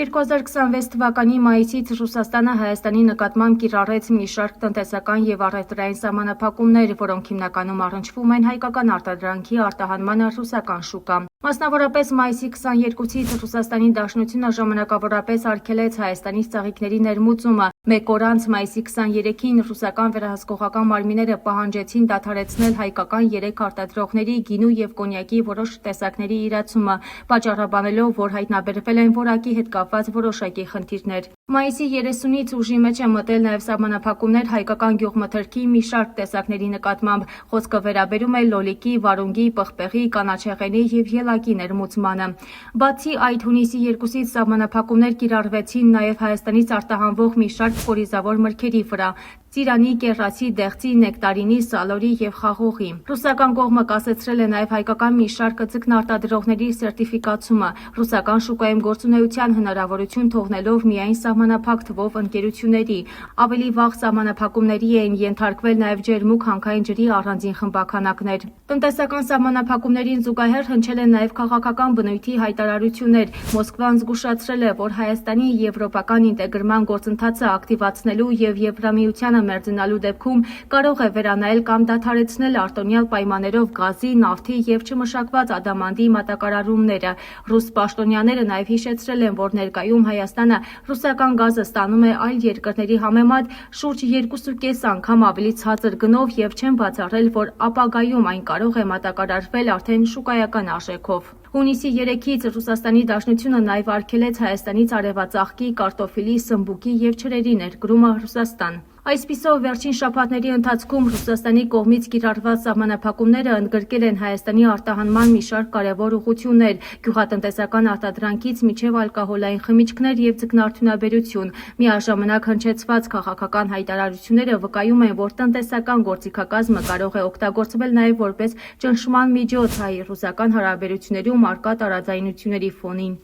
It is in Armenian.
2026 թվականի մայիսից Ռուսաստանը Հայաստանի նկատմամբ կիրառեց մի շարք տնտեսական և առևտրային սահմանափակումներ, որոնք հիմնականում առնչվում են հայկական արտադրանքի արտահանմանը ռուսական շուկա։ Մասնավորապես մայիսի 22-ից Ռուսաստանի Դաշնությունը ժամանակավորապես արգելեց Հայաստանից ծաղիկների ներմուծումը։ Մեկ օր անց մայիսի 23-ին ռուսական վերահսկողական մարմինները պահանջեցին դադարեցնել հայկական 3 արտադրողների գինու և կոնյակի որոշ տեսակների իրացումը, պատճառաբանելով, որ հայտնաբերվել են որակի հետ կապված որոշակի խնդիրներ։ Մայիսի 30-ից ուժի մեջ է մտել նաև սահմանափակումներ հայկական գյուղմթերքի մի շարք տեսակների նկատմամբ։ Խոսքը վերաբերում է լոլիկի, վարունգի, պղպեղի, կանաչեղենի և ելակի ներմուծմանը։ Բացի այդ, հունիսի 2-ից սահմանափակումներ կիրառվեցին նաև Հայաստանից արտահանվող մի շարք կորիզավոր մրգերի վրա՝ ծիրանի, կեռացի, դեղցի, նեկտարինի, սալորի և խաղողի։ Ռուսական կողմը կասեցրել է նաև հայկական մի շարք ձկնարտադրողների սերտիֆիկացումը, ռուսական շուկայում գործունեության հնարավորություն թողնելով միայն սահմանափակ թվով ընկերությունների։ Ավելի վաղ սահմանափակումների էին ենթարկվել նաև ջերմուկ հանքային ջրի առանձին խմբաքանակներ։ Տնտեսական սահմանափակումներին զուգահեռ հնչել են նաև քաղաքական բնույթի հայտարարություններ։ Մոսկվան զգուշացրել է, որ Հայաստանի եվրոպական ինտեգրման գործընթացը ակտիվացնելու և Եվրամիությանը մերձենալու դեպքում կարող է վերանայել կամ դադարեցնել արտոնյալ պայմաններով գազի, նավթի և չմշակված ադամանդի մատակարարումները։ Ռուս պաշտոնյաները նաև հիշեցրել են, որ ներկայում Հայաստանը ռուսական գազը ստանում է այլ երկրների համեմատ շուրջ 2,5 անգամ ավելի ցածր գնով և չեն բացառել, որ ապագայում այն կարող է մատակարարվել արդեն շուկայական արժեքով։ Հունիսի 3-ից Ռուսաստանի Դաշնությունը նաև արգելեց Հայաստանից արևածաղկի, կարտոֆիլի, սմբուկի և չրերի ներկրումը Ռուսաստան։ Այսպիսով, վերջին շաբաթների ընթացքում Ռուսաստանի կողմից կիրառված սահմանափակումները ընդգրկել են Հայաստանի արտահանման մի շարք կարևոր ուղղություններ՝ գյուղատնտեսական արտադրանքից մինչև ալկոհոլային խմիչքներ և ձկնարդյունաբերություն։ Միաժամանակ հնչեցված քաղաքական հայտարարությունները վկայում են, որ տնտեսական գործիքակազմը կարող է օգտագործվել նաև որպես ճնշման միջոց հայ-ռուսական հարաբերություններում առկա տարաձայնությունների ֆոնին։